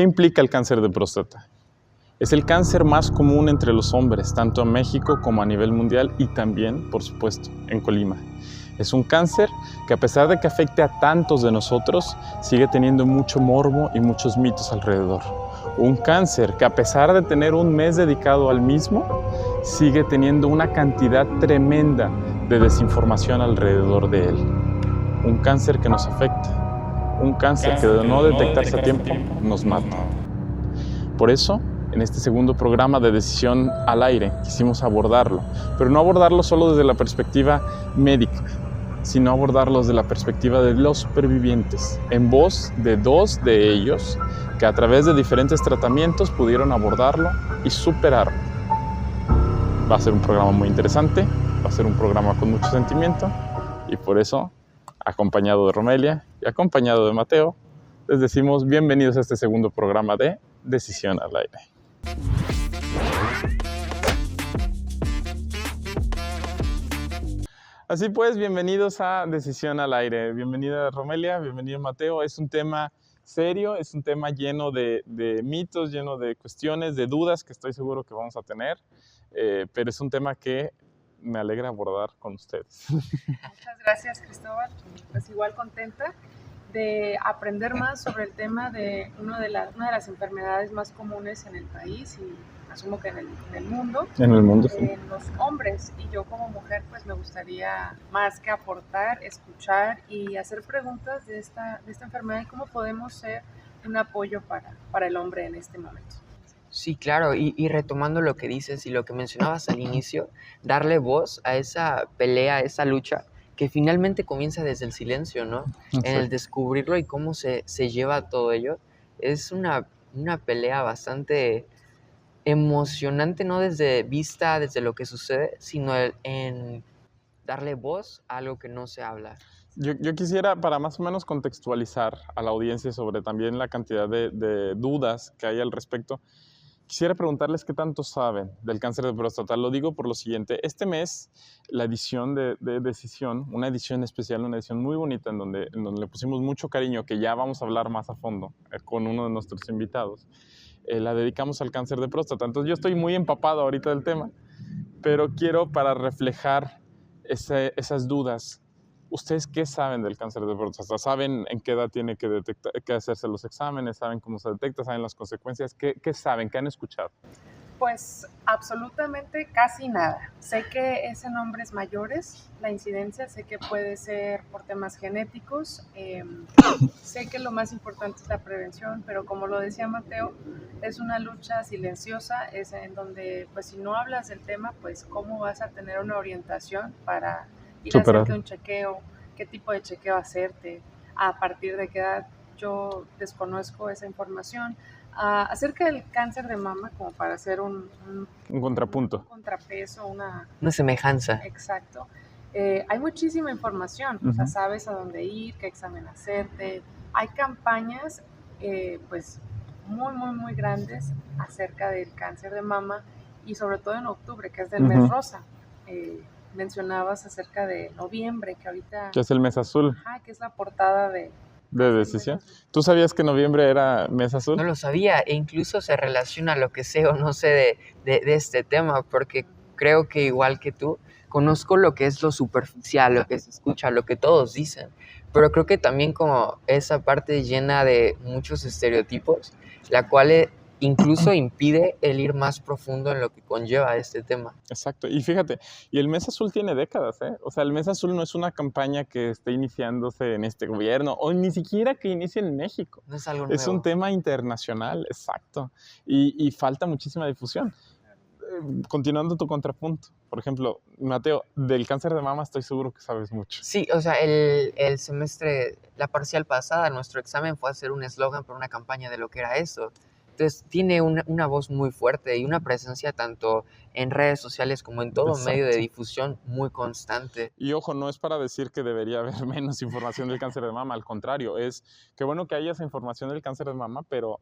¿Qué implica el cáncer de próstata? Es el cáncer más común entre los hombres, tanto en México como a nivel mundial y también, por supuesto, en Colima. Es un cáncer que, a pesar de que afecte a tantos de nosotros, sigue teniendo mucho morbo y muchos mitos alrededor. Un cáncer que, a pesar de tener un mes dedicado al mismo, sigue teniendo una cantidad tremenda de desinformación alrededor de él. Un cáncer que nos afecta. Un cáncer que, de no detectarse a tiempo, nos mata. Por eso, en este segundo programa de Decisión al Aire, quisimos abordarlo, pero no abordarlo solo desde la perspectiva médica, sino abordarlo desde la perspectiva de los supervivientes, en voz de 2 de ellos, que a través de diferentes tratamientos pudieron abordarlo y superarlo. Va a ser un programa muy interesante, va a ser un programa con mucho sentimiento, y por eso, acompañado de Romelia y acompañado de Mateo, les decimos bienvenidos a este segundo programa de Decisión al Aire. Así pues, bienvenidos a Decisión al Aire. Bienvenida Romelia, bienvenido Mateo. Es un tema serio, es un tema lleno de mitos, lleno de cuestiones, de dudas que estoy seguro que vamos a tener, pero es un tema que me alegra abordar con ustedes. Muchas gracias, Cristóbal. Pues igual contenta de aprender más sobre el tema de una de las enfermedades más comunes en el país y asumo que en el mundo. En el mundo, sí. En los hombres. Y yo como mujer pues me gustaría más que aportar, escuchar y hacer preguntas de esta enfermedad y cómo podemos ser un apoyo para el hombre en este momento. Sí, claro, y retomando lo que dices y lo que mencionabas al inicio, darle voz a esa pelea, a esa lucha, que finalmente comienza desde el silencio, ¿no? Sí. En el descubrirlo y cómo se lleva todo ello. Es una pelea bastante emocionante, no desde lo que sucede, sino en darle voz a algo que no se habla. Yo quisiera, para más o menos contextualizar a la audiencia sobre también la cantidad de dudas que hay al respecto, quisiera preguntarles qué tanto saben del cáncer de próstata. Lo digo por lo siguiente. Este mes, la edición de Decisión, una edición especial, una edición muy bonita en donde le pusimos mucho cariño, que ya vamos a hablar más a fondo con uno de nuestros invitados, la dedicamos al cáncer de próstata. Entonces yo estoy muy empapado ahorita del tema, pero quiero, para reflejar esas dudas, ¿ustedes qué saben del cáncer de próstata? ¿Saben en qué edad tiene que hacerse los exámenes? ¿Saben cómo se detecta? ¿Saben las consecuencias? ¿Qué saben? ¿Qué han escuchado? Pues absolutamente casi nada. Sé que es en hombres mayores la incidencia, sé que puede ser por temas genéticos, sé que lo más importante es la prevención, pero como lo decía Mateo, es una lucha silenciosa, es en donde pues si no hablas del tema, pues cómo vas a tener una orientación para ir a hacerte un chequeo, qué tipo de chequeo hacerte, a partir de qué edad. Yo desconozco esa información. Acerca del cáncer de mama, como para hacer un contrapunto. Un contrapeso, una semejanza. Exacto. Hay muchísima información, o sea, sabes a dónde ir, qué examen hacerte. Hay campañas, pues, muy grandes acerca del cáncer de mama y sobre todo en octubre, que es del mes rosa. Mencionabas acerca de noviembre, que ahorita... Que es el mes azul. Ajá, que es la portada de Decisión. ¿Tú sabías que noviembre era mes azul? No lo sabía, e incluso se relaciona lo que sé o no sé de este tema, porque creo que igual que tú, conozco lo que es lo superficial, lo que se escucha, lo que todos dicen, pero creo que también como esa parte llena de muchos estereotipos, la cual incluso impide el ir más profundo en lo que conlleva este tema. Exacto, y fíjate, y el mes azul tiene décadas, ¿eh? O sea, el mes azul no es una campaña que esté iniciándose en este gobierno, o ni siquiera que inicie en México. No es algo nuevo. Es un tema internacional, exacto, y falta muchísima difusión. Continuando tu contrapunto, por ejemplo, Mateo, del cáncer de mama estoy seguro que sabes mucho. Sí, o sea, el semestre, la parcial pasada, nuestro examen fue hacer un eslogan para una campaña de lo que era eso. Entonces, tiene una voz muy fuerte y una presencia tanto en redes sociales como en todo medio de difusión muy constante. Y ojo, no es para decir que debería haber menos información del cáncer de mama, al contrario, es que bueno que haya esa información del cáncer de mama, pero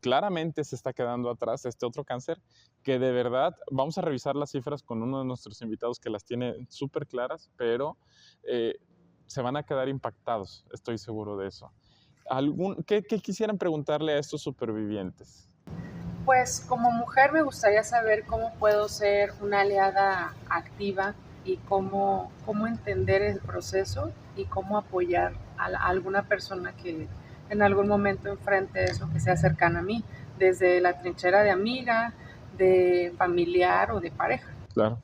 claramente se está quedando atrás este otro cáncer que de verdad, vamos a revisar las cifras con uno de nuestros invitados que las tiene súper claras, pero se van a quedar impactados, estoy seguro de eso. ¿Qué quisieran preguntarle a estos supervivientes? Pues como mujer me gustaría saber cómo puedo ser una aliada activa y cómo entender el proceso y cómo apoyar a alguna persona que en algún momento enfrente eso, que sea cercana a mí, desde la trinchera de amiga, de familiar o de pareja. Claro.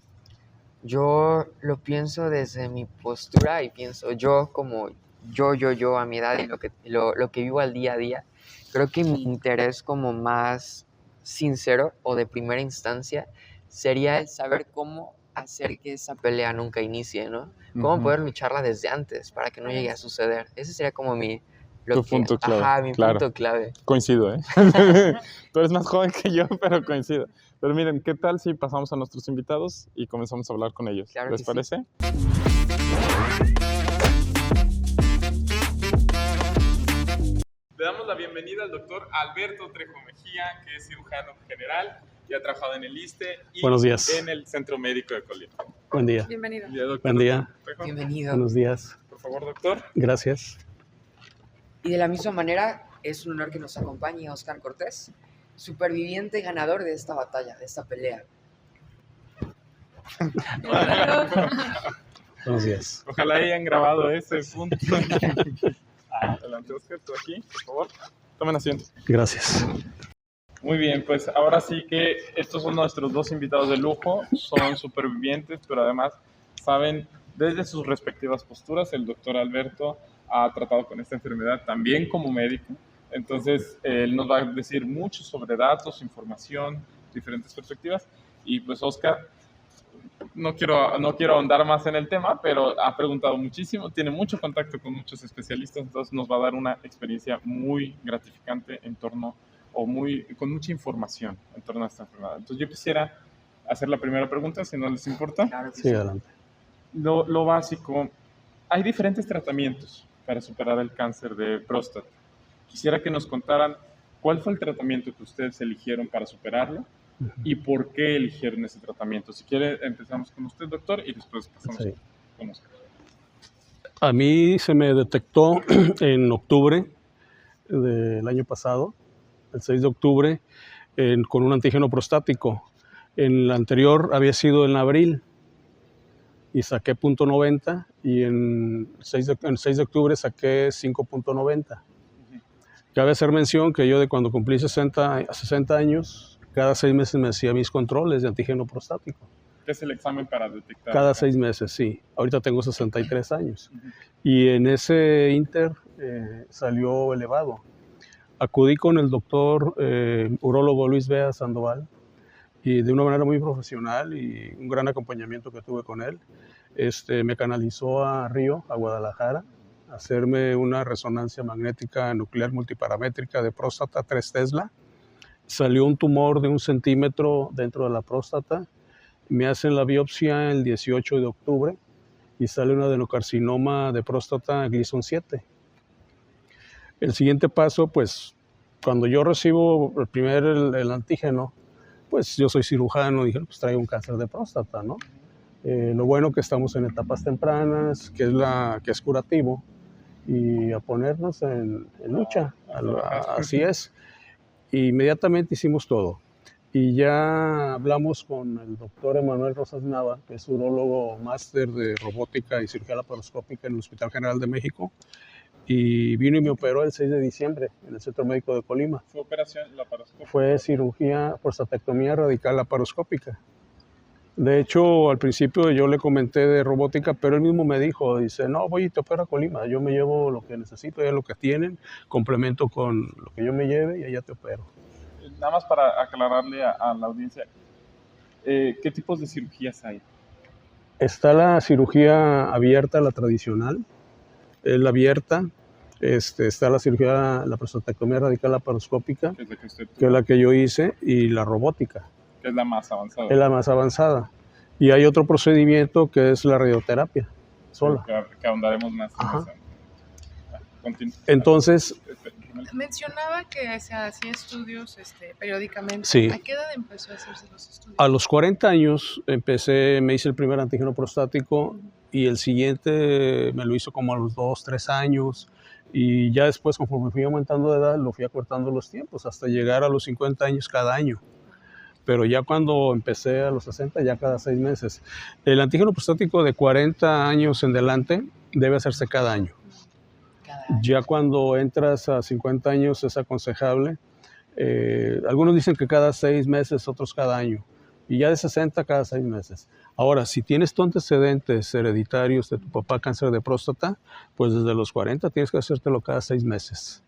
Yo lo pienso desde mi postura y pienso yo como yo a mi edad y lo que vivo al día a día. Creo que mi interés como más sincero o de primera instancia sería el saber cómo hacer que esa pelea nunca inicie, ¿no? Cómo poder lucharla desde antes para que no llegue a suceder. Ese sería como Punto clave. mi Claro. punto clave. Coincido, ¿eh? Tú eres más joven que yo, pero coincido. Pero miren, ¿qué tal si pasamos a nuestros invitados y comenzamos a hablar con ellos? Claro ¿Les que parece? Le damos la bienvenida al doctor Alberto Trejo Mejía, que es cirujano general y ha trabajado en el ISSSTE y Buenos días. en el Centro Médico de Colima. Buen día. Bienvenido. Buen día, doctor. Buen día. Trejo. Bienvenido. Buenos días. Por favor, doctor. Gracias. Y de la misma manera, es un honor que nos acompañe Oscar Cortés, superviviente ganador de esta batalla, de esta pelea. Buenos días. Ojalá hayan grabado ese punto. Adelante, Oscar, tú aquí, por favor. Tomen asiento. Gracias. Muy bien, pues ahora sí que estos son nuestros dos invitados de lujo. Son supervivientes, pero además saben desde sus respectivas posturas. El doctor Alberto ha tratado con esta enfermedad también como médico. Entonces, él nos va a decir mucho sobre datos, información, diferentes perspectivas. Y pues Oscar, no quiero ahondar más en el tema, pero ha preguntado muchísimo, tiene mucho contacto con muchos especialistas, entonces nos va a dar una experiencia muy gratificante con mucha información en torno a esta enfermedad. Entonces yo quisiera hacer la primera pregunta, si no les importa. Claro que Sí, adelante. Lo básico, hay diferentes tratamientos para superar el cáncer de próstata. Quisiera que nos contaran cuál fue el tratamiento que ustedes eligieron para superarlo y por qué eligieron ese tratamiento. Si quiere, empezamos con usted, doctor, y después pasamos Sí. con Oscar. A mí se me detectó en octubre del año pasado, el 6 de octubre, con un antígeno prostático. En el anterior había sido en abril y saqué .90 y en 6 de octubre saqué 5.90. Cabe hacer mención que yo de cuando cumplí 60 años, cada 6 meses me hacía mis controles de antígeno prostático. ¿Qué es el examen para detectar? Cada 6 meses, sí. Ahorita tengo 63 años. Y en ese inter salió elevado. Acudí con el doctor urólogo Luis Bea Sandoval y de una manera muy profesional y un gran acompañamiento que tuve con él, me canalizó a Río, a Guadalajara, a hacerme una resonancia magnética nuclear multiparamétrica de próstata 3 Tesla. Salió un tumor de 1 centímetro dentro de la próstata. Me hacen la biopsia el 18 de octubre y sale un adenocarcinoma de próstata Gleason 7. El siguiente paso, pues, cuando yo recibo el antígeno, pues yo soy cirujano, dije, pues traigo un cáncer de próstata, ¿no? Lo bueno que estamos en etapas tempranas, que es curativo, y a ponernos en lucha, así es. Inmediatamente hicimos todo. Y ya hablamos con el doctor Emanuel Rosas Nava, que es urólogo máster de robótica y cirugía laparoscópica en el Hospital General de México, y vino y me operó el 6 de diciembre en el Centro Médico de Colima. ¿Fue operación laparoscópica? Fue cirugía prostatectomía radical laparoscópica. De hecho, al principio yo le comenté de robótica, pero él mismo me dijo, dice, no, voy y te opero a Colima, yo me llevo lo que necesito, ya lo que tienen, complemento con lo que yo me lleve y allá te opero. Nada más para aclararle a la audiencia, ¿qué tipos de cirugías hay? Está la cirugía abierta, la tradicional, la abierta, está la cirugía, la prostatectomía radical laparoscópica, que es la que yo hice, y la robótica. Que es la más avanzada. Es la más avanzada. Y hay otro procedimiento que es la radioterapia sola. Que ahondaremos más en Ajá. esa. Entonces, Mencionaba que se hacía estudios periódicamente. Sí. ¿A qué edad empezó a hacerse los estudios? a los 40 años me hice el primer antígeno prostático y el siguiente me lo hizo como a los 2, 3 años. Y ya después, conforme fui aumentando de edad, lo fui acortando los tiempos hasta llegar a los 50 años cada año. Pero ya cuando empecé a los 60, ya cada 6 meses. El antígeno prostático de 40 años en adelante debe hacerse cada año. Ya cuando entras a 50 años es aconsejable. Algunos dicen que cada 6 meses, otros cada año. Y ya de 60 cada 6 meses. Ahora, si tienes tus antecedentes hereditarios de tu papá cáncer de próstata, pues desde los 40 tienes que hacértelo cada 6 meses,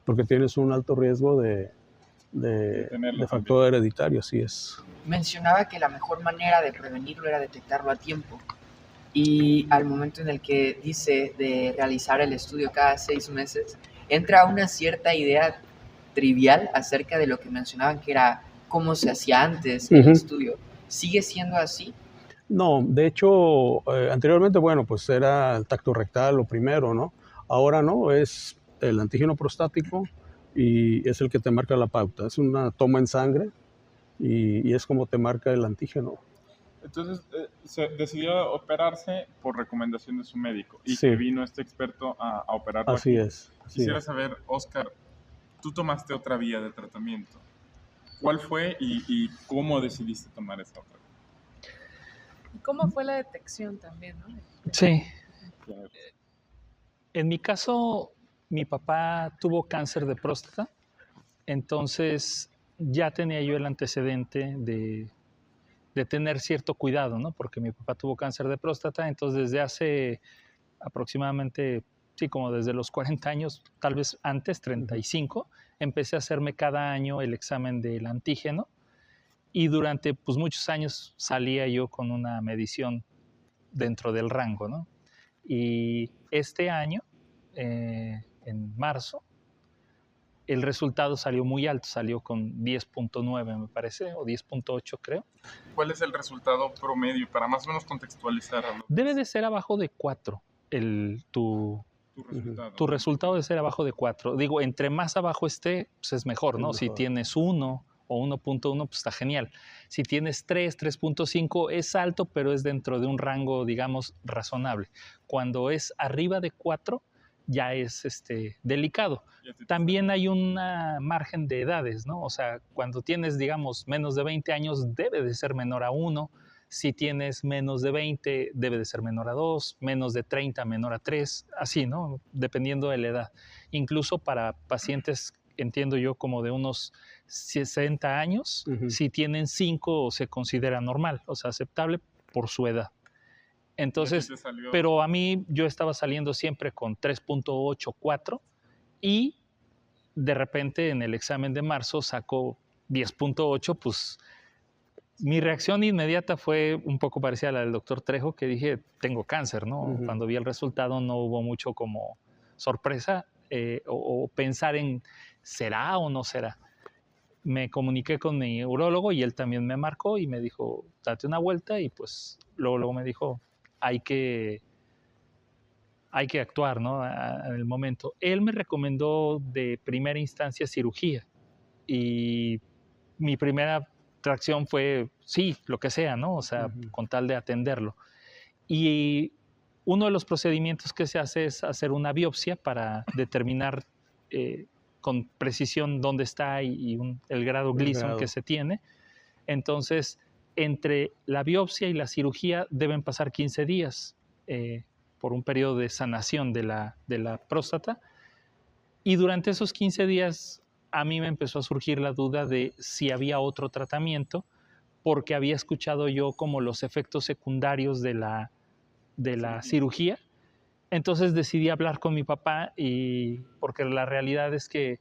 porque tienes un alto riesgo de factor hereditario, así es. Mencionaba que la mejor manera de prevenirlo era detectarlo a tiempo. Y al momento en el que dice de realizar el estudio cada 6 meses, entra una cierta idea trivial acerca de lo que mencionaban que era cómo se hacía antes el estudio. ¿Sigue siendo así? No, de hecho, anteriormente, bueno, pues era el tacto rectal lo primero, ¿no? Ahora no, es el antígeno prostático y es el que te marca la pauta. Es una toma en sangre y es como te marca el antígeno. Entonces, se decidió operarse por recomendación de su médico y Sí. que vino este experto a operarlo Así aquí. es. Así Quisiera es. saber, Oscar, tú tomaste otra vía de tratamiento. ¿Cuál fue y cómo decidiste tomar esa otra? ¿Y cómo fue la detección también, no? Sí, Claro. en mi caso, mi papá tuvo cáncer de próstata, entonces ya tenía yo el antecedente de tener cierto cuidado, ¿no? Porque mi papá tuvo cáncer de próstata, entonces desde hace aproximadamente, sí, como desde los 40 años, tal vez antes, 35, empecé a hacerme cada año el examen del antígeno y durante pues, muchos años salía yo con una medición dentro del rango, ¿no? Y este año, en marzo, el resultado salió muy alto, salió con 10.9 me parece, o 10.8 creo. ¿Cuál es el resultado promedio para más o menos contextualizar a Debe de ser abajo de 4 tu resultado? Tu resultado debe ser abajo de 4. Digo, entre más abajo esté, pues es mejor, ¿no? Es Si mejor. tienes 1 o 1.1, pues está genial. Si tienes 3, 3.5, es alto, pero es dentro de un rango, digamos, razonable. Cuando es arriba de 4, ya es delicado. También hay un margen de edades, ¿no? O sea, cuando tienes, digamos, menos de 20 años, debe de ser menor a 1. Si tienes menos de 20, debe de ser menor a 2, menos de 30, menor a 3, así, ¿no? Dependiendo de la edad. Incluso para pacientes, entiendo yo, como de unos 60 años, si tienen 5 se considera normal, o sea, aceptable por su edad. Entonces, pero a mí yo estaba saliendo siempre con 3.8, 4 y de repente en el examen de marzo sacó 10.8, pues mi reacción inmediata fue un poco parecida a la del doctor Trejo, que dije, tengo cáncer, ¿no? Cuando vi el resultado no hubo mucho como sorpresa o pensar en, ¿será o no será? Me comuniqué con mi urólogo y él también me marcó y me dijo, date una vuelta y pues luego me dijo, hay que actuar, ¿no? En el momento. Él me recomendó de primera instancia cirugía y mi primera reacción fue, sí, lo que sea, ¿no? O sea, con tal de atenderlo. Y uno de los procedimientos que se hace es hacer una biopsia para determinar con precisión dónde está y el grado Gleason que se tiene. Entonces, entre la biopsia y la cirugía deben pasar 15 días por un periodo de sanación de la próstata. Y durante esos 15 días a mí me empezó a surgir la duda de si había otro tratamiento, porque había escuchado yo como los efectos secundarios de la cirugía. Entonces decidí hablar con mi papá y porque la realidad es que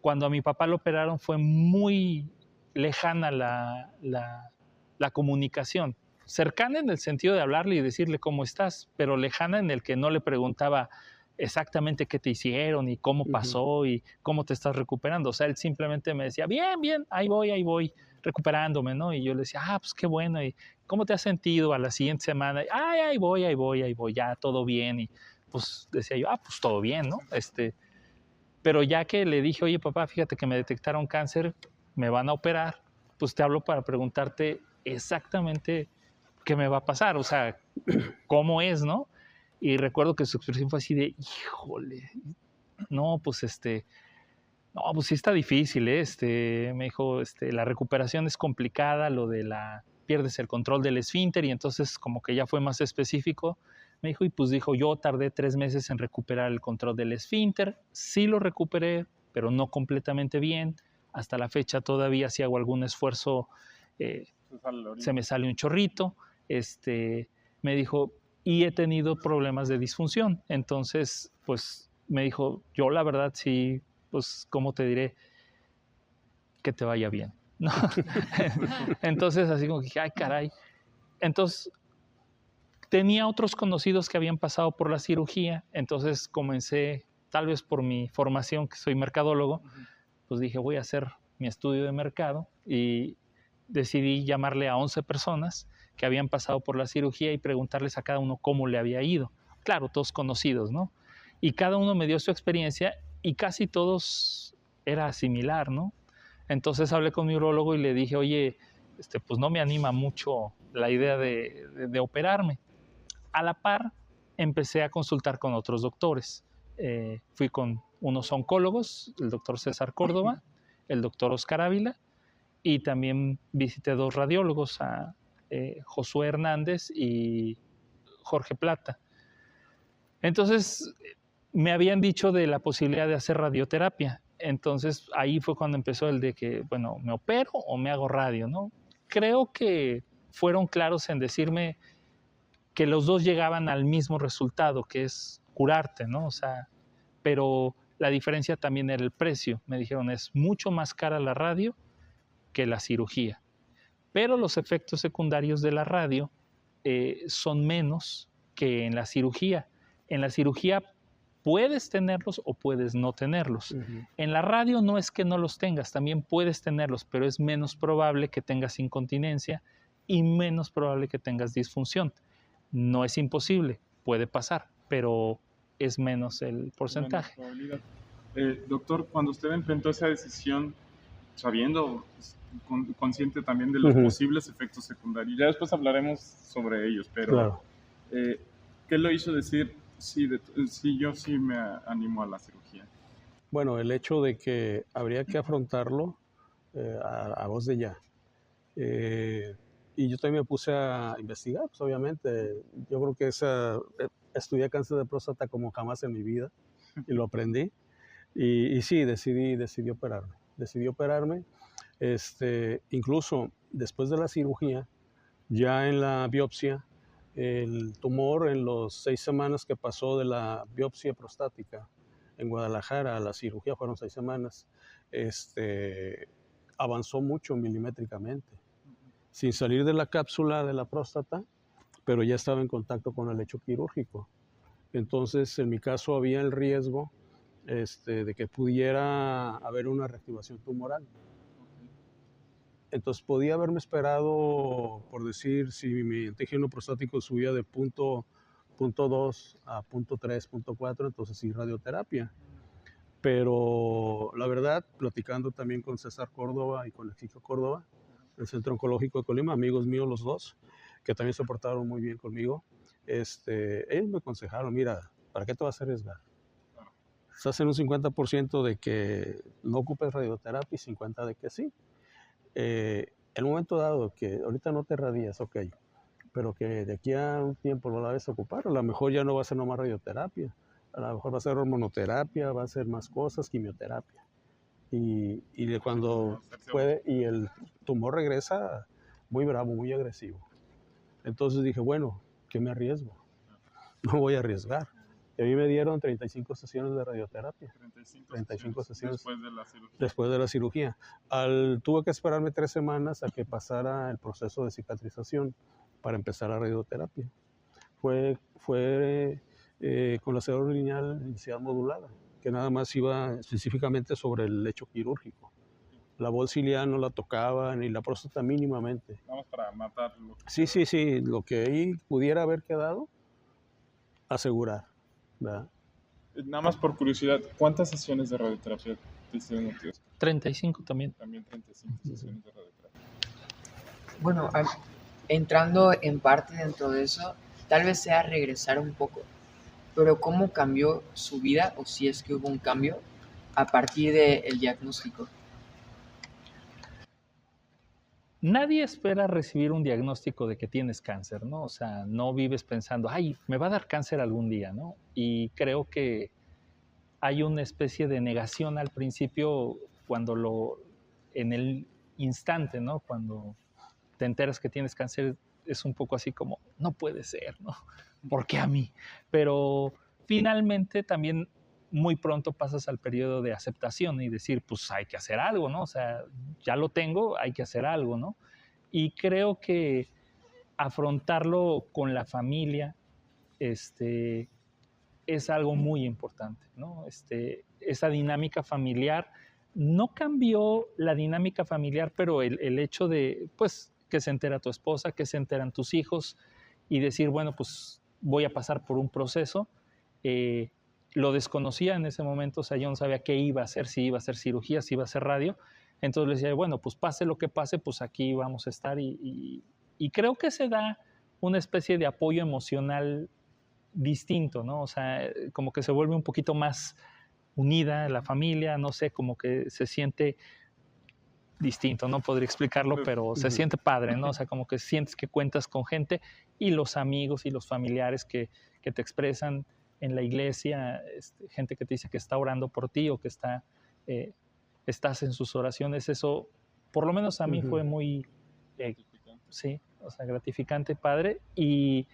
cuando a mi papá lo operaron fue muy lejana la comunicación. Cercana en el sentido de hablarle y decirle cómo estás, pero lejana en el que no le preguntaba exactamente qué te hicieron y cómo pasó y cómo te estás recuperando. O sea, él simplemente me decía, bien, bien, ahí voy, recuperándome, ¿no? Y yo le decía, pues qué bueno, ¿y cómo te has sentido a la siguiente semana? Ay, ahí voy, ya todo bien. Y pues decía yo, pues todo bien, ¿no? Pero ya que le dije, oye papá, fíjate que me detectaron cáncer, me van a operar, pues te hablo para preguntarte exactamente qué me va a pasar, o sea, cómo es, ¿no? Y recuerdo que su expresión fue así de, híjole, no, pues no, pues sí está difícil, me dijo, la recuperación es complicada, pierdes el control del esfínter, y entonces como que ya fue más específico, me dijo, y pues dijo, yo tardé 3 meses en recuperar el control del esfínter, sí lo recuperé, pero no completamente bien, hasta la fecha todavía si hago algún esfuerzo, se me sale un chorrito, me dijo, y he tenido problemas de disfunción, entonces, pues, me dijo, yo la verdad sí, pues, ¿cómo te diré? Que te vaya bien, ¿no? Entonces, así como que dije, ay, caray. Entonces, tenía otros conocidos que habían pasado por la cirugía, entonces comencé, tal vez por mi formación, que soy mercadólogo, pues dije, voy a hacer mi estudio de mercado, y decidí llamarle a 11 personas que habían pasado por la cirugía y preguntarles a cada uno cómo le había ido. Claro, todos conocidos, ¿no? Y cada uno me dio su experiencia y casi todos era similar, ¿no? Entonces hablé con mi urólogo y le dije, oye, pues no me anima mucho la idea de operarme. A la par, empecé a consultar con otros doctores. Fui con unos oncólogos, el doctor César Córdoba, el doctor Oscar Ávila, y también visité 2 radiólogos, a Josué Hernández y Jorge Plata. Entonces, me habían dicho de la posibilidad de hacer radioterapia. Entonces, ahí fue cuando empezó el de que, bueno, ¿me opero o me hago radio, no? Creo que fueron claros en decirme que los dos llegaban al mismo resultado, que es curarte, ¿no? O sea, pero la diferencia también era el precio. Me dijeron, es mucho más cara la radio que la cirugía. Pero los efectos secundarios de la radio son menos que en la cirugía. En la cirugía puedes tenerlos o puedes no tenerlos. Uh-huh. En la radio no es que no los tengas, también puedes tenerlos, pero es menos probable que tengas incontinencia y menos probable que tengas disfunción. No es imposible, puede pasar, pero es menos el porcentaje. Doctor, cuando usted enfrentó esa decisión, sabiendo, consciente también de los posibles efectos secundarios, ya después hablaremos sobre ellos, pero claro. ¿Qué lo hizo decir, sí, yo sí me animo a la cirugía? Bueno, el hecho de que habría que afrontarlo a voz de ya. Y yo también me puse a investigar, pues obviamente. Yo creo que estudié cáncer de próstata como jamás en mi vida y lo aprendí. Y sí, decidí operarme. Decidí operarme. Incluso después de la cirugía, ya en la biopsia, el tumor en las 6 semanas que pasó de la biopsia prostática en Guadalajara a la cirugía, fueron 6 semanas, avanzó mucho milimétricamente, sin salir de la cápsula de la próstata, pero ya estaba en contacto con el lecho quirúrgico. Entonces, en mi caso había el riesgo de que pudiera haber una reactivación tumoral. Entonces, podía haberme esperado, por decir, si mi antígeno prostático subía de punto 2 a punto 3, punto 4, entonces sí, radioterapia. Pero la verdad, platicando también con César Córdoba y con Exijo Córdoba, del Centro Oncológico de Colima, amigos míos los dos, que también se portaron muy bien conmigo, ellos me aconsejaron, mira, ¿para qué te vas a arriesgar? Estás en un 50% de que no ocupes radioterapia y 50% de que sí. El momento dado que ahorita no te radias, ok, pero que de aquí a un tiempo lo vas a ocupar, a lo mejor ya no va a ser nomás radioterapia, a lo mejor va a ser hormonoterapia, va a ser más cosas, quimioterapia. Y de cuando puede, y el tumor regresa muy bravo, muy agresivo. Entonces dije, bueno, ¿qué me arriesgo? No voy a arriesgar. Y a mí me dieron 35 sesiones de radioterapia. 35 sesiones después de la cirugía. Tuve que esperarme 3 semanas a que pasara el proceso de cicatrización para empezar la radioterapia. Fue con la cédula lineal de densidad modulada, que nada más iba específicamente sobre el lecho quirúrgico. La bolsa ciliar no la tocaba, ni la próstata mínimamente. Vamos para matarlo. Sí, lo que ahí pudiera haber quedado, asegurar, ¿verdad? Nada más por curiosidad, ¿cuántas sesiones de radioterapia te hicieron? 35 también. También 35 sesiones de radioterapia. Bueno, entrando en parte dentro de eso, tal vez sea regresar un poco. pero ¿cómo cambió su vida o si es que hubo un cambio a partir del diagnóstico? Nadie espera recibir un diagnóstico de que tienes cáncer, ¿no? O sea, no vives pensando, ay, me va a dar cáncer algún día, ¿no? Y creo que hay una especie de negación al principio en el instante, ¿no? Cuando te enteras que tienes cáncer, es un poco así como, no puede ser, ¿no? ¿Por qué a mí? Pero finalmente también muy pronto pasas al periodo de aceptación y decir, pues hay que hacer algo, ¿no? O sea, ya lo tengo, hay que hacer algo, ¿no? Y creo que afrontarlo con la familia, es algo muy importante, ¿no? Esa dinámica familiar, no cambió la dinámica familiar, pero el hecho de, pues, que se entera tu esposa, que se enteran tus hijos y decir, bueno, pues voy a pasar por un proceso. Lo desconocía en ese momento, o sea, yo no sabía qué iba a hacer, si iba a hacer cirugía, si iba a hacer radio. Entonces le decía, bueno, pues pase lo que pase, pues aquí vamos a estar y creo que se da una especie de apoyo emocional distinto, ¿no? O sea, como que se vuelve un poquito más unida la familia, no sé, como que se siente distinto, no podría explicarlo, pero se siente padre, ¿no? O sea, como que sientes que cuentas con gente y los amigos y los familiares que te expresan en la iglesia, gente que te dice que está orando por ti o que estás en sus oraciones, eso por lo menos a mí fue muy, sí, o sea, gratificante, padre, y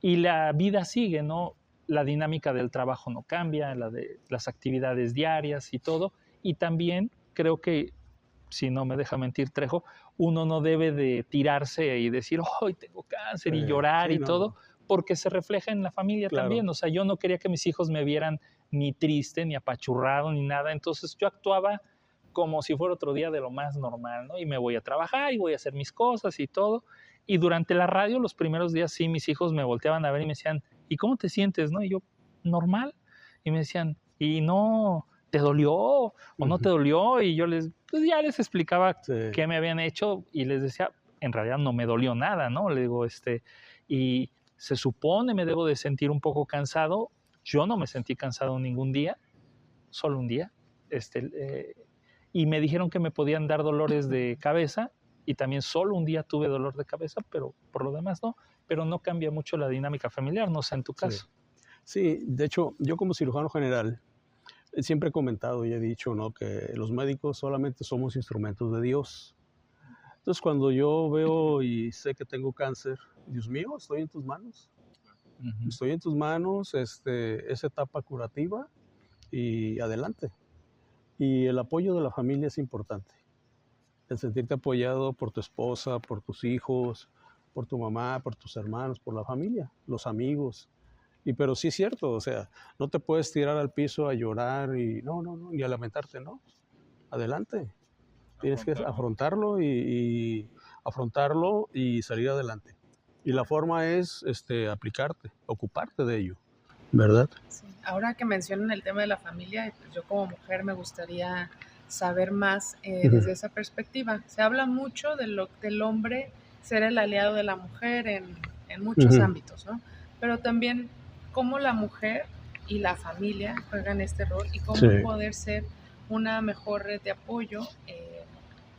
la vida sigue, ¿no? La dinámica del trabajo no cambia, la de las actividades diarias y todo, y también creo que, si no me deja mentir Trejo, uno no debe de tirarse y decir, hoy tengo cáncer y llorar Sí, y no, todo, no. porque se refleja en la familia Claro. también. O sea, yo no quería que mis hijos me vieran ni triste, ni apachurrado, ni nada. Entonces yo actuaba como si fuera otro día de lo más normal, ¿no? Y me voy a trabajar y voy a hacer mis cosas y todo. Y durante la radio, los primeros días, sí, mis hijos me volteaban a ver y me decían, ¿y cómo te sientes, no? Y yo, normal. Y me decían, ¿y no te dolió o no te dolió? Y yo pues ya les explicaba qué me habían hecho y les decía, en realidad no me dolió nada, ¿no? Le digo, y se supone me debo de sentir un poco cansado. Yo no me sentí cansado ningún día, solo un día. Y me dijeron que me podían dar dolores de cabeza y también solo un día tuve dolor de cabeza, pero por lo demás no. Pero no cambia mucho la dinámica familiar, no sé en tu caso. Sí, de hecho, yo como cirujano general siempre he comentado y he dicho, ¿no?, que los médicos solamente somos instrumentos de Dios. Entonces, cuando yo veo y sé que tengo cáncer, Dios mío, estoy en tus manos. Estoy en tus manos, es etapa curativa y adelante. Y el apoyo de la familia es importante. El sentirte apoyado por tu esposa, por tus hijos, por tu mamá, por tus hermanos, por la familia, los amigos. Pero sí es cierto, o sea, no te puedes tirar al piso a llorar y no, ni a lamentarte, no. Adelante. Tienes que afrontarlo y salir adelante. Y la forma es aplicarte, ocuparte de ello, ¿verdad? Sí. Ahora que mencionan el tema de la familia, pues yo como mujer me gustaría saber más desde esa perspectiva. Se habla mucho del hombre ser el aliado de la mujer en muchos ámbitos, ¿no? Pero también cómo la mujer y la familia juegan este rol y cómo poder ser una mejor red de apoyo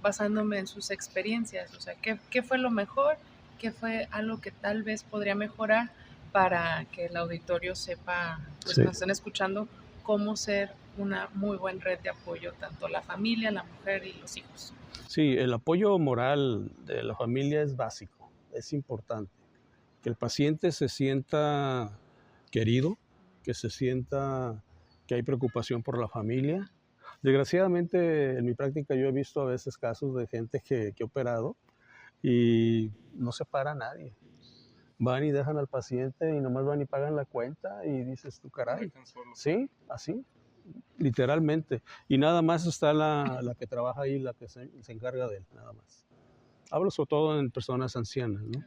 basándome en sus experiencias. O sea, ¿qué fue lo mejor? ¿Qué fue algo que tal vez podría mejorar para que el auditorio sepa, los que nos están escuchando, cómo ser una muy buena red de apoyo, tanto la familia, la mujer y los hijos? Sí, el apoyo moral de la familia es básico, es importante. Que el paciente se sienta querido, que se sienta que hay preocupación por la familia. Desgraciadamente, en mi práctica yo he visto a veces casos de gente que ha operado y no se para nadie. Van y dejan al paciente y nomás van y pagan la cuenta y dices tú, caray. Sí, así, literalmente. Y nada más está la que trabaja ahí, la que se encarga de él, nada más. Hablo sobre todo en personas ancianas, ¿no?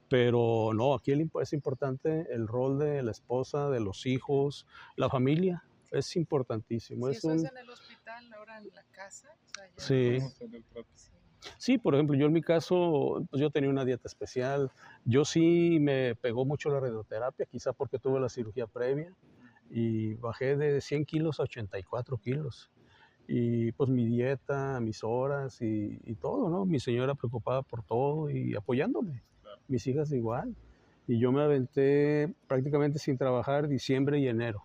Pero no, aquí es importante el rol de la esposa, de los hijos, la familia. Es importantísimo. Si eso es en el hospital, ahora en la casa. O sea, sí. sí. Sí, por ejemplo, yo en mi caso, pues yo tenía una dieta especial. Yo sí me pegó mucho la radioterapia, quizá porque tuve la cirugía previa y bajé de 100 kilos a 84 kilos. Y pues mi dieta, mis horas y todo, ¿no? Mi señora preocupada por todo y apoyándome. Mis hijas igual. Y yo me aventé prácticamente sin trabajar diciembre y enero.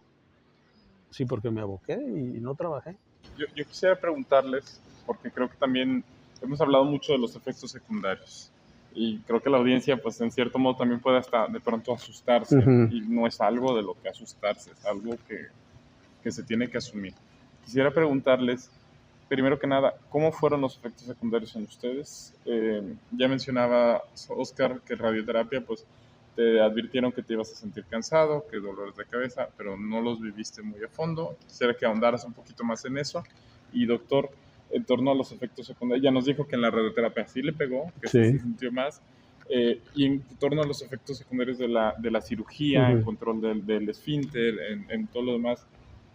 Sí, porque me aboqué y no trabajé. Yo quisiera preguntarles, porque creo que también hemos hablado mucho de los efectos secundarios y creo que la audiencia, pues en cierto modo también puede hasta de pronto asustarse y no es algo de lo que asustarse, es algo que se tiene que asumir. Quisiera preguntarles, primero que nada, ¿cómo fueron los efectos secundarios en ustedes? Ya mencionaba Oscar que radioterapia, pues te advirtieron que te ibas a sentir cansado, que dolores de cabeza, pero no los viviste muy a fondo. Quisiera que ahondaras un poquito más en eso. Y doctor, en torno a los efectos secundarios, ya nos dijo que en la radioterapia sí le pegó, que sí se sintió más. Y en torno a los efectos secundarios de la cirugía, en control del esfínter, en todo lo demás,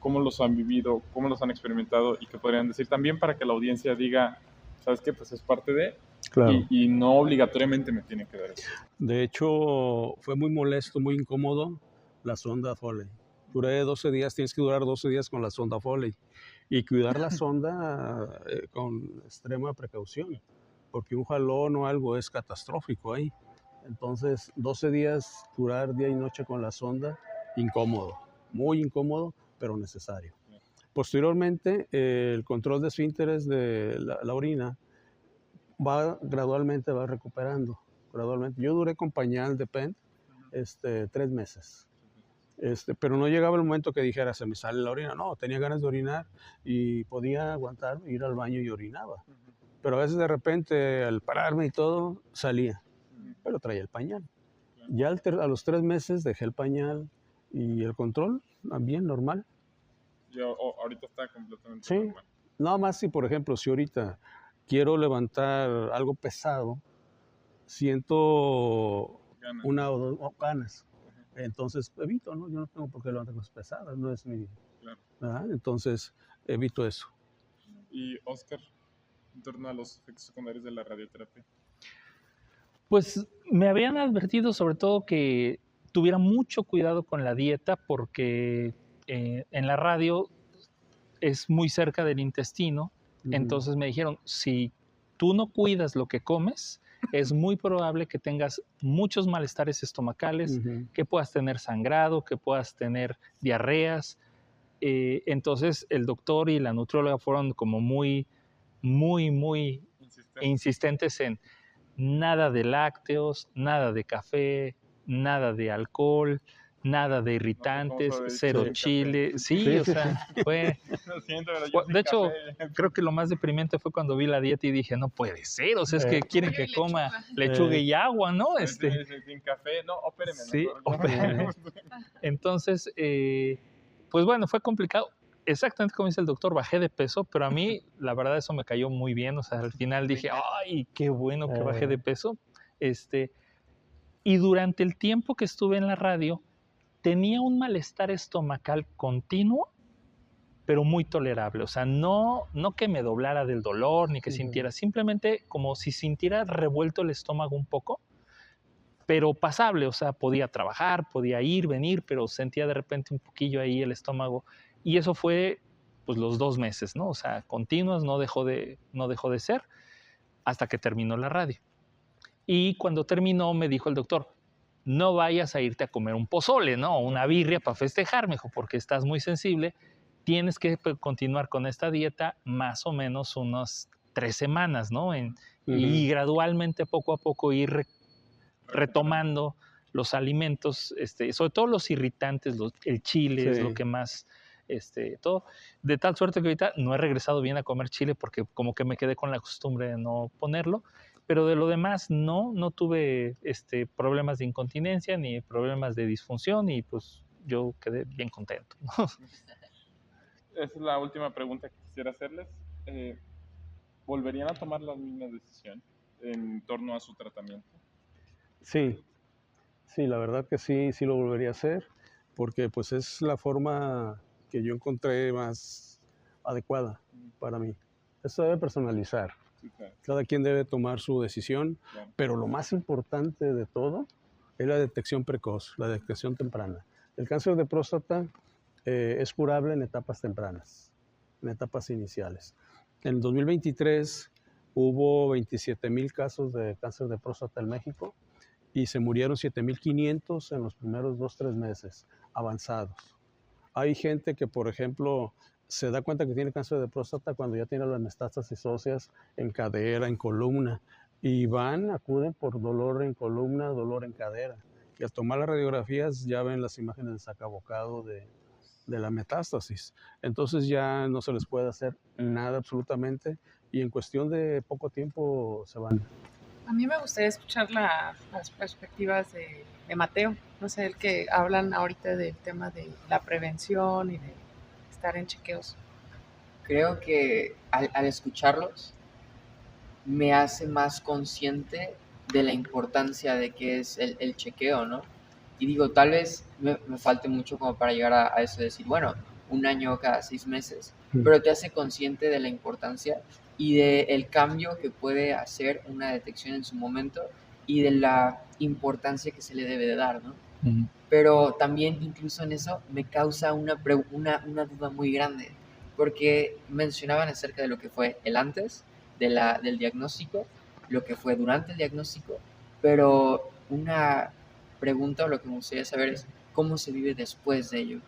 ¿cómo los han vivido, cómo los han experimentado y qué podrían decir también para que la audiencia diga, ¿sabes qué? Pues es parte de, Claro. y no obligatoriamente me tienen que dar eso. De hecho, fue muy molesto, muy incómodo la sonda Foley. Duré 12 días, tienes que durar 12 días con la sonda Foley y cuidar la sonda con extrema precaución, porque un jalón o algo es catastrófico ahí. Entonces, 12 días durar día y noche con la sonda, incómodo, muy incómodo, pero necesario. Posteriormente, el control de esfínteres de la orina gradualmente va recuperando. Gradualmente. Yo duré con pañal de PEN 3 meses. Pero no llegaba el momento que dijera, se me sale la orina. No, tenía ganas de orinar y podía aguantar, ir al baño y orinaba. Pero a veces de repente, al pararme y todo, salía. Pero traía el pañal. Ya a los 3 meses dejé el pañal y el control, bien, normal. Yo, ahorita está completamente Sí, normal. nada más si, por ejemplo, si ahorita quiero levantar algo pesado, siento Ganas. una o dos ganas. Entonces evito, ¿no? Yo no tengo por qué levantar cosas pesadas, no es mi... Claro. ¿verdad? Entonces evito eso. Y Oscar, en torno a los efectos secundarios de la radioterapia. Pues me habían advertido sobre todo que tuviera mucho cuidado con la dieta porque en la radio es muy cerca del intestino, entonces me dijeron, si tú no cuidas lo que comes, es muy probable que tengas muchos malestares estomacales, que puedas tener sangrado, que puedas tener diarreas. Entonces el doctor y la nutrióloga fueron como muy insistentes en nada de lácteos, nada de café, nada de alcohol, nada de irritantes, cero chile. Sí, o sea, fue... Lo siento, pero yo De hecho, creo que lo más deprimente fue cuando vi la dieta y dije, no puede ser, o sea, es que quieren que coma lechuga y agua, ¿no? Sin café, no, ópereme. Sí, no, ópereme. Entonces, pues bueno, fue complicado. Exactamente como dice el doctor, bajé de peso, pero a mí la verdad eso me cayó muy bien, o sea, al final dije, ay, qué bueno que bajé de peso. Y durante el tiempo que estuve en la radio, tenía un malestar estomacal continuo, pero muy tolerable, o sea, no que me doblara del dolor, ni que sintiera, simplemente como si sintiera revuelto el estómago un poco, pero pasable, o sea, podía trabajar, podía ir, venir, pero sentía de repente un poquillo ahí el estómago, y eso fue pues los 2 meses, ¿no? O sea, continuos, no dejó de ser, hasta que terminó la radio. Y cuando terminó me dijo el doctor, no vayas a irte a comer un pozole, ¿no? Una birria para festejar, me dijo, porque estás muy sensible, tienes que continuar con esta dieta más o menos unas 3 semanas, ¿no? Y gradualmente, poco a poco, ir retomando los alimentos, sobre todo los irritantes, el chile es lo que más, todo, de tal suerte que ahorita no he regresado bien a comer chile porque como que me quedé con la costumbre de no ponerlo, pero de lo demás no tuve problemas de incontinencia ni problemas de disfunción y pues yo quedé bien contento, ¿no? Esa es la última pregunta que quisiera hacerles. ¿Volverían a tomar la misma decisión en torno a su tratamiento? Sí, la verdad que sí lo volvería a hacer, porque pues es la forma que yo encontré más adecuada para mí. Eso debe personalizar. Cada quien debe tomar su decisión, pero lo más importante de todo es la detección precoz, la detección temprana. El cáncer de próstata es curable en etapas tempranas, en etapas iniciales. En el 2023 hubo 27,000 casos de cáncer de próstata en México y se murieron 7,500 en los primeros 2-3 meses, avanzados. Hay gente que, por ejemplo, se da cuenta que tiene cáncer de próstata cuando ya tiene las metástasis óseas en cadera, en columna, y acuden por dolor en columna, dolor en cadera. Y al tomar las radiografías ya ven las imágenes de sacabocado de la metástasis. Entonces ya no se les puede hacer nada absolutamente y en cuestión de poco tiempo se van. A mí me gustaría escuchar las perspectivas de Mateo, no sé, el que hablan ahorita del tema de la prevención y de estar en chequeos. Creo que al escucharlos me hace más consciente de la importancia de que es el chequeo, ¿no? Y digo, tal vez me falte mucho como para llegar a eso de decir, bueno, 1 año cada 6 meses, pero te hace consciente de la importancia y del cambio que puede hacer una detección en su momento y de la importancia que se le debe de dar, ¿no? Pero también incluso en eso me causa una duda muy grande, porque mencionaban acerca de lo que fue el antes del diagnóstico, lo que fue durante el diagnóstico, pero una pregunta o lo que me gustaría saber es cómo se vive después de ello.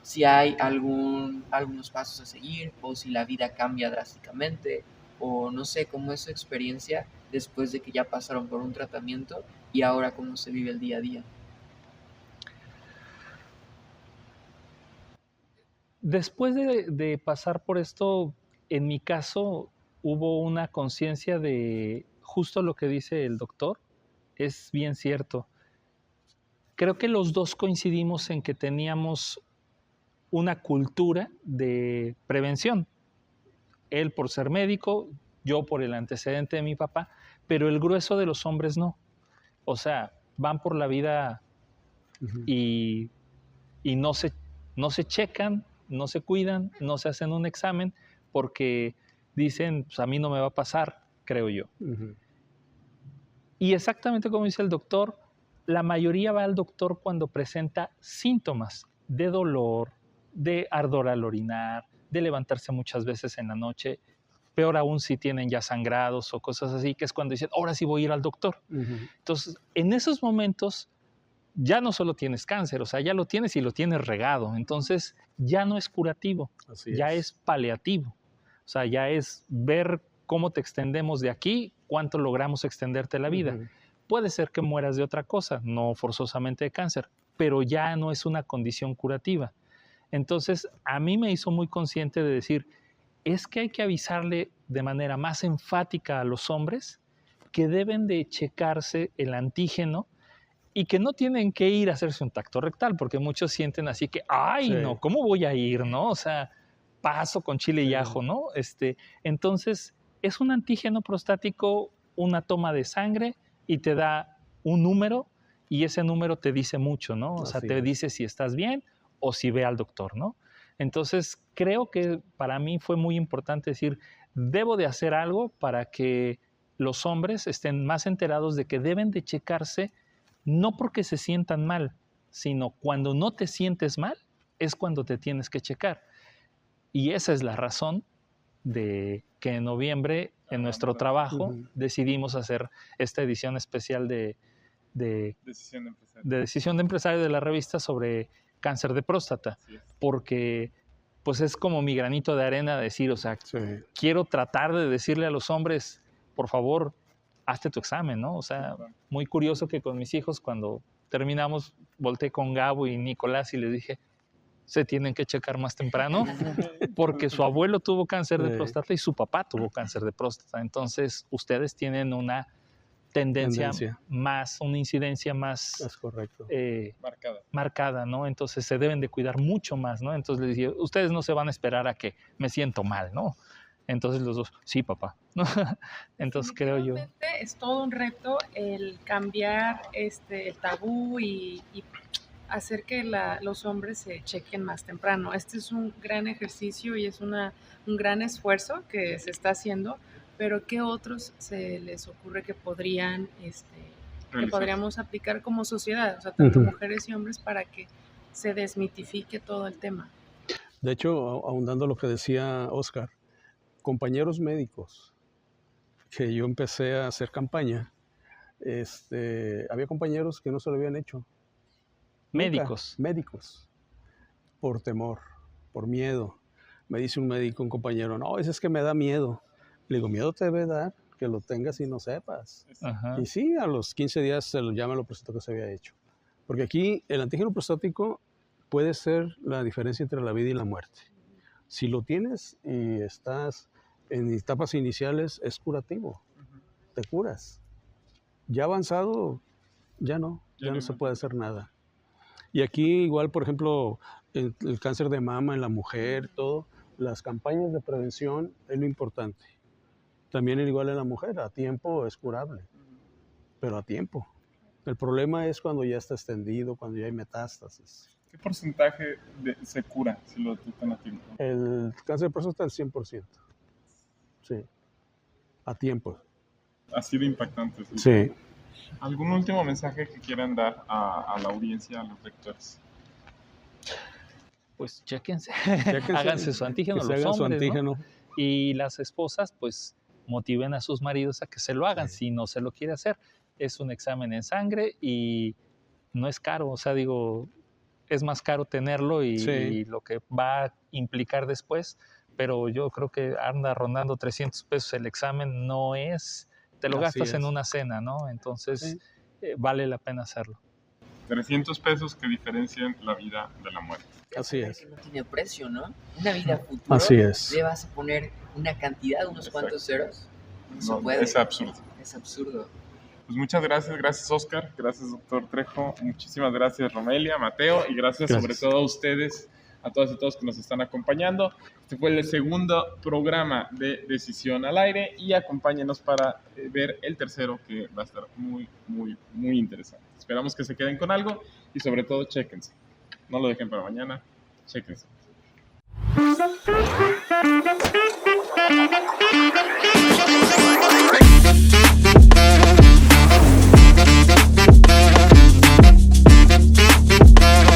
Si hay algunos pasos a seguir o si la vida cambia drásticamente o no sé cómo es su experiencia después de que ya pasaron por un tratamiento y ahora cómo se vive el día a día. Después de pasar por esto, en mi caso, hubo una conciencia de justo lo que dice el doctor. Es bien cierto. Creo que los dos coincidimos en que teníamos una cultura de prevención. Él por ser médico, yo por el antecedente de mi papá, pero el grueso de los hombres no. O sea, van por la vida y no se checan, no se cuidan, no se hacen un examen porque dicen, pues a mí no me va a pasar, creo yo. Y exactamente como dice el doctor, la mayoría va al doctor cuando presenta síntomas de dolor, de ardor al orinar, de levantarse muchas veces en la noche, peor aún si tienen ya sangrados o cosas así, que es cuando dicen, ahora sí voy a ir al doctor. Entonces, en esos momentos ya no solo tienes cáncer, o sea, ya lo tienes y lo tienes regado, entonces ya no es curativo, ya es paliativo, o sea, ya es ver cómo te extendemos de aquí, cuánto logramos extenderte la vida. Puede ser que mueras de otra cosa, no forzosamente de cáncer, pero ya no es una condición curativa. Entonces, a mí me hizo muy consciente de decir, es que hay que avisarle de manera más enfática a los hombres que deben de checarse el antígeno y que no tienen que ir a hacerse un tacto rectal, porque muchos sienten así que, ay, no, ¿cómo voy a ir, no? O sea, paso con chile y ajo, ¿no? Entonces, es un antígeno prostático, una toma de sangre y te da un número y ese número te dice mucho, ¿no? O sea, te dice si estás bien o si ve al doctor, ¿no? Entonces, creo que para mí fue muy importante decir, debo de hacer algo para que los hombres estén más enterados de que deben de checarse no porque se sientan mal, sino cuando no te sientes mal es cuando te tienes que checar. Y esa es la razón de que en noviembre, en nuestro trabajo, decidimos hacer esta edición especial de Decisión de Empresario de la revista sobre cáncer de próstata, porque pues es como mi granito de arena decir, o sea, quiero tratar de decirle a los hombres, por favor, hazte tu examen, ¿no? O sea, muy curioso que con mis hijos cuando terminamos, volteé con Gabo y Nicolás y les dije, se tienen que checar más temprano porque su abuelo tuvo cáncer de próstata y su papá tuvo cáncer de próstata. Entonces, ustedes tienen una tendencia más, una incidencia más es correcto. Marcada, ¿no? Entonces se deben de cuidar mucho más, ¿no? Entonces les dije, ustedes no se van a esperar a que me siento mal, ¿no? Entonces los dos, sí, papá. Entonces creo yo. Es todo un reto el cambiar el tabú y hacer que los hombres se chequen más temprano. Este es un gran ejercicio y es un gran esfuerzo que se está haciendo pero ¿qué otros se les ocurre que podrían, que podríamos aplicar como sociedad, o sea, tanto mujeres y hombres, para que se desmitifique todo el tema? De hecho, ahondando lo que decía Oscar, compañeros médicos, que yo empecé a hacer campaña, había compañeros que no se lo habían hecho. Médicos. Nunca. Médicos, por temor, por miedo. Me dice un médico, un compañero, no, es que me da miedo. Le digo, miedo te debe dar que lo tengas y no sepas. Ajá. Y sí, a los 15 días se lo llama lo prostático que se había hecho. Porque aquí el antígeno prostático puede ser la diferencia entre la vida y la muerte. Si lo tienes y estás en etapas iniciales, es curativo. Te curas. Ya avanzado, ya no se puede hacer nada. Y aquí igual, por ejemplo, el cáncer de mama en la mujer, todo, las campañas de prevención es lo importante. También igual en la mujer, a tiempo es curable, pero a tiempo. El problema es cuando ya está extendido, cuando ya hay metástasis. ¿Qué porcentaje se cura si lo detectan a tiempo? El cáncer de próstata el 100%. Sí, a tiempo. Ha sido impactante. Sí. ¿Algún último mensaje que quieran dar a la audiencia, a los lectores? Pues chéquense. Háganse su antígeno, que se los hagan hombres, su antígeno. ¿no? Y las esposas, pues motiven a sus maridos a que se lo hagan, si no se lo quiere hacer. Es un examen en sangre y no es caro, o sea, digo, es más caro tenerlo y lo que va a implicar después, pero yo creo que anda rondando 300 pesos el examen, no es, te lo gastas en una cena, ¿no? Entonces vale la pena hacerlo. 300 pesos que diferencian la vida de la muerte. Así es. Que no tiene precio, ¿no? Una vida futura. Así es. Le vas a poner una cantidad, unos cuantos ceros. No, puede. Es absurdo. Es absurdo. Pues muchas gracias Oscar, gracias doctor Trejo, muchísimas gracias Romelia, Mateo, y gracias sobre todo a ustedes, a todas y todos que nos están acompañando. Este fue el segundo programa de Decisión al Aire y acompáñenos para ver el tercero, que va a estar muy, muy, muy interesante. Esperamos que se queden con algo y sobre todo chéquense. No lo dejen para mañana, chéquense.